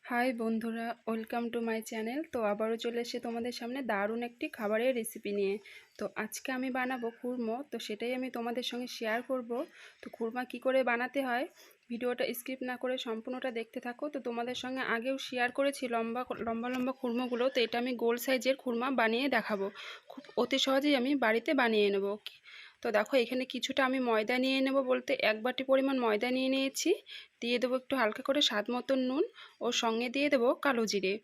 High বন্ধুরা, welcome to my channel. তো আবারও চলে এসে তোমাদের সামনে দারুণ একটি খাবারের রেসিপি নিয়ে। তো আজকে আমি বানাবো খুরমো, তো সেটাই আমি তোমাদের সঙ্গে শেয়ার করব। তো খুরমা কি করে বানাতে হয় ভিডিওটা স্কিপ না করে সম্পূর্ণটা দেখতে থাকো। তো তোমাদের সঙ্গে আগেও শেয়ার করেছি লম্বা লম্বা লম্বা খুরমোগুলো, তো এটা আমি গোল সাইজের খুরমা বানিয়ে দেখাবো। খুব অতি সহজেই আমি বাড়িতে বানিয়ে নেব। তো দেখো এখানে কিছুটা আমি ময়দা নিয়ে নেব, বলতে 1 বাটি পরিমাণ ময়দা নিয়ে নিয়েছি। দিয়ে দেবো একটু হালকা করে স্বাদ মতো নুন, ও সঙ্গে দিয়ে দেবো কালো জিরে।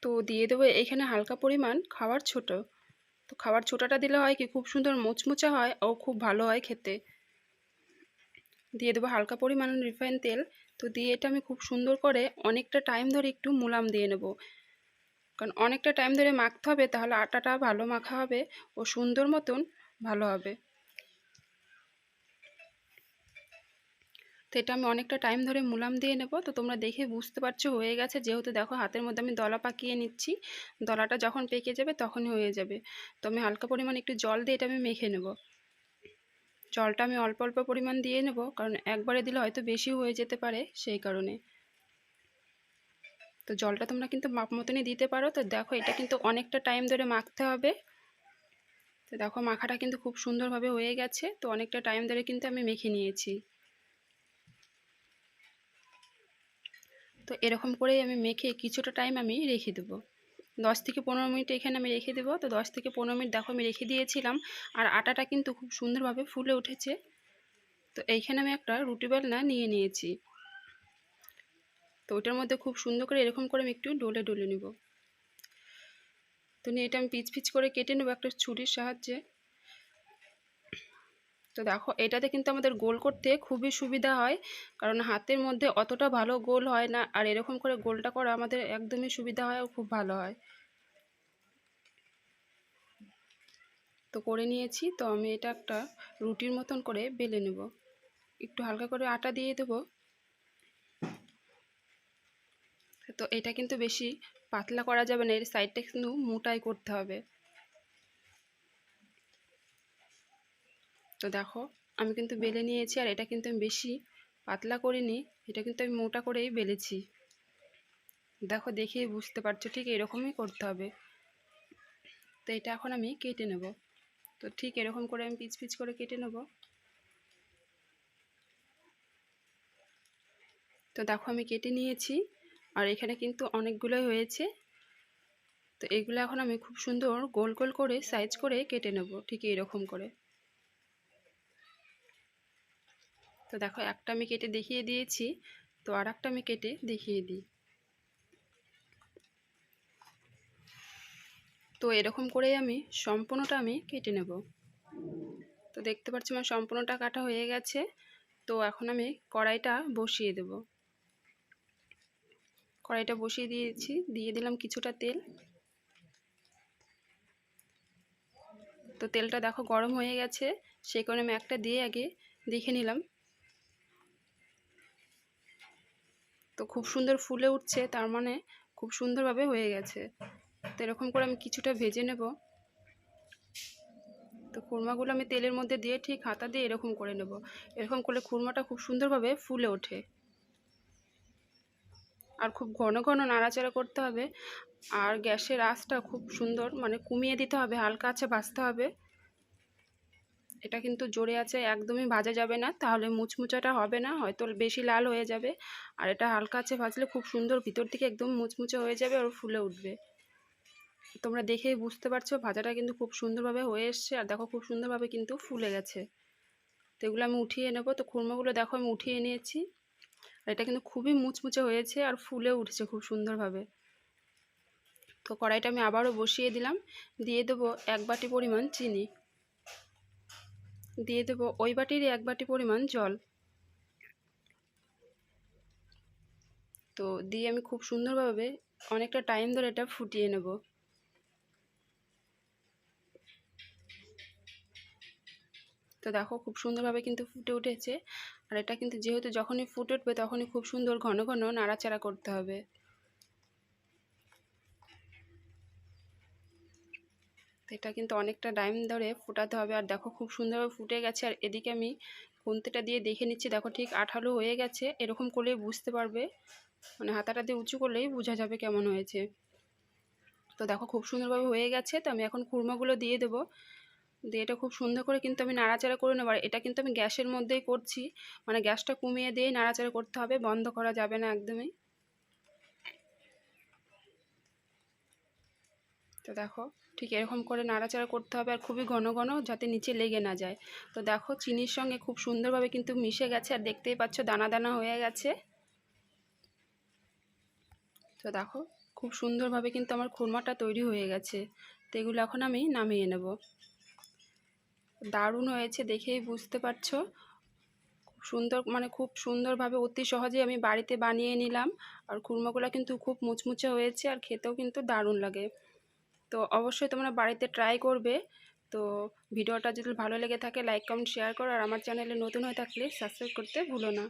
তো দিয়ে দেবো এখানে হালকা পরিমাণ খাবার ছোটো। তো খাবার ছোটাটা দিলে হয় কি, খুব সুন্দর মুচমুচে হয় ও খুব ভালো হয় খেতে। দিয়ে দেবো হালকা পরিমাণ রিফাইন তেল। তো দিয়ে এটা আমি খুব সুন্দর করে অনেকটা টাইম ধরে একটু মুলাম দিয়ে নেব, কারণ অনেকটা টাইম ধরে মাখতে হবে, তাহলে আটাটা ভালো মাখা হবে ও সুন্দর মতন ভালো হবে। তো এটা আমি অনেকটা টাইম ধরে মুলাম দিয়ে নেব। তো তোমরা দেখে বুঝতে পারছো হয়ে গেছে, যেহেতু দেখো হাতের মধ্যে আমি দলা পাকিয়ে নিচ্ছি। দলাটা যখন পেকে যাবে তখনই হয়ে যাবে। তো আমি হালকা পরিমাণ একটু জল দিয়ে এটা আমি মেখে নেব। জলটা আমি অল্প অল্প পরিমাণ দিয়ে নেব, কারণ একবারে দিলে হয়তো বেশি হয়ে যেতে পারে, সেই কারণে। তো জলটা তোমরা কিন্তু মাপ মতনই দিতে পারো। তো দেখো এটা কিন্তু অনেকটা টাইম ধরে মাখতে হবে। তো দেখো মাখাটা কিন্তু খুব সুন্দরভাবে হয়ে গেছে। তো অনেকটা টাইম ধরে কিন্তু আমি মেখে নিয়েছি। তো এরকম করেই আমি মেখে কিছুটা টাইম আমি রেখে দেবো, 10 থেকে 15 মিনিট এখানে আমি রেখে দেবো। তো 10 থেকে 15 মিনিট দেখো আমি রেখে দিয়েছিলাম, আর আটাটা কিন্তু খুব সুন্দরভাবে ফুলে উঠেছে। তো এইখানে আমি একটা রুটি বেলনা নিয়ে নিয়েছি। তো ওটার মধ্যে খুব সুন্দর করে এরকম করে আমি একটু ডলে ডলে নেব। তো নিয়ে এটা আমি পিচ পিচ করে কেটে নেবো একটা ছুরির সাহায্যে। তো দেখো এটাতে কিন্তু আমাদের গোল করতে খুবই সুবিধা হয়, কারণ হাতের মধ্যে অতটা ভালো গোল হয় না, আর এরকম করে গোলটা করা আমাদের একদমই সুবিধা হয় ও খুব ভালো হয়। তো করে নিয়েছি। তো আমি এটা একটা রুটির মতন করে বেলে নেব। একটু হালকা করে আটা দিয়ে দেবো। তো এটা কিন্তু বেশি পাতলা করা যাবে না, এর সাইডটা কিন্তু মোটাই করতে হবে। তো দেখো আমি কিন্তু বেলে নিয়েছি, আর এটা কিন্তু আমি বেশি পাতলা করিনি, এটা কিন্তু আমি মোটা করেই বেলেছি। দেখো দেখেই বুঝতে পারছো, ঠিক এরকমই করতে হবে। তো এটা এখন আমি কেটে নেব। তো ঠিক এরকম করে আমি পিচ পিচ করে কেটে নেব। তো দেখো আমি কেটে নিয়েছি, আর এখানে কিন্তু অনেকগুলোই হয়েছে। তো এগুলো এখন আমি খুব সুন্দর গোল গোল করে সাইজ করে কেটে নেব, ঠিক এরকম করে। তো দেখো একটা আমি কেটে দেখিয়ে দিয়েছি। তো আর একটা আমি কেটে দেখিয়ে দিই। তো এরকম করেই আমি সম্পূর্ণটা আমি কেটে নেব। তো দেখতে পাচ্ছি আমার সম্পূর্ণটা কাটা হয়ে গেছে। তো এখন আমি কড়াইটা বসিয়ে দেব। কড়াইটা বসিয়ে দিয়েছি, দিয়ে দিলাম কিছুটা তেল। তো তেলটা দেখো গরম হয়ে গেছে, সেই কারণে আমি একটা দিয়ে আগে দেখে নিলাম। তো খুব সুন্দর ফুলে উঠছে, তার মানে খুব সুন্দরভাবে হয়ে গেছে। তো এরকম করে আমি কিছুটা ভেজে নেব। তো খুরমাগুলো আমি তেলের মধ্যে দিয়ে ঠিক হাতা দিয়ে এরকম করে নেব। এরকম করলে খুরমাটা খুব সুন্দরভাবে ফুলে ওঠে। আর খুব ঘন ঘন নাড়াচাড়া করতে হবে, আর গ্যাসের আঁচটা খুব সুন্দর মানে কমিয়ে দিতে হবে, হালকা আঁচে ভাজতে হবে। এটা কিন্তু জোরে আছে একদমই ভাজা যাবে না, তাহলে মুচমুচাটা হবে না, হয়তো বেশি লাল হয়ে যাবে। আর এটা হালকা আঁচে ভাজলে খুব সুন্দর ভিতর থেকে একদম মুচমুচে হয়ে যাবে আর ফুলে উঠবে। তোমরা দেখেই বুঝতে পারছো ভাজাটা কিন্তু খুব সুন্দরভাবে হয়ে এসছে, আর দেখো খুব সুন্দরভাবে কিন্তু ফুলে গেছে। তো এগুলো আমি উঠিয়ে নেব। তো খুরমাগুলো দেখো আমি উঠিয়ে নিয়েছি, আর এটা কিন্তু খুবই মুচমুচে হয়েছে আর ফুলে উঠেছে খুব সুন্দরভাবে। তো কড়াইটা আমি আবারও বসিয়ে দিলাম, দিয়ে দেবো 1 বাটি পরিমাণ চিনি, দিয়ে দেবো ওই বাটিরই 1 বাটি পরিমাণ জল। তো দিয়ে আমি খুব সুন্দরভাবে অনেকটা টাইম ধরে এটা ফুটিয়ে নেব। তো দেখো খুব সুন্দরভাবে কিন্তু ফুটে উঠেছে, আর এটা কিন্তু যেহেতু যখনই ফুটে উঠবে তখনই খুব সুন্দর ঘন ঘন নাড়াচাড়া করতে হবে। তো এটা কিন্তু অনেকটা টাইম ধরে ফোটাতে হবে, আর দেখো খুব সুন্দরভাবে ফুটে গেছে। আর এদিকে আমি খুন্তিটা দিয়ে দেখে নিচ্ছি, দেখো ঠিক আঠালো হয়ে গেছে। এরকম করলেই বুঝতে পারবে, মানে হাতাটা দিয়ে উঁচু করলেই বোঝা যাবে কেমন হয়েছে। তো দেখো খুব সুন্দরভাবে হয়ে গেছে। তো আমি এখন খুরমাগুলো দিয়ে দেবো, দিয়ে এটা খুব সুন্দর করে কিন্তু আমি নাড়াচাড়া করে নেব। আর এটা কিন্তু আমি গ্যাসের মধ্যেই করছি, মানে গ্যাসটা কমিয়ে দিয়ে নাড়াচাড়া করতে হবে, বন্ধ করা যাবে না একদমই। তো দেখো ঠিক এরকম করে নাড়াচাড়া করতে হবে, আর খুবই ঘন ঘন, যাতে নিচে লেগে না যায়। তো দেখো চিনির সঙ্গে খুব সুন্দরভাবে কিন্তু মিশে গেছে, আর দেখতেই পাচ্ছ দানা দানা হয়ে গেছে। তো দেখো খুব সুন্দরভাবে কিন্তু আমার খুরমাটা তৈরি হয়ে গেছে। তো এগুলো এখন আমি নামিয়ে নেব। দারুণ হয়েছে, দেখেই বুঝতে পারছো। খুব সুন্দর, মানে খুব সুন্দরভাবে অতি সহজে আমি বাড়িতে বানিয়ে নিলাম। আর খুরমাগুলো কিন্তু খুব মুচমুচে হয়েছে, আর খেতেও কিন্তু দারুণ লাগে। তো অবশ্যই তোমরা বাড়িতে ট্রাই করবে। তো ভিডিওটা যদি ভালো লেগে থাকে লাইক কমেন্ট শেয়ার করো, আর আমার চ্যানেলে নতুন হয়ে থাকলে সাবস্ক্রাইব করতে ভুলো না।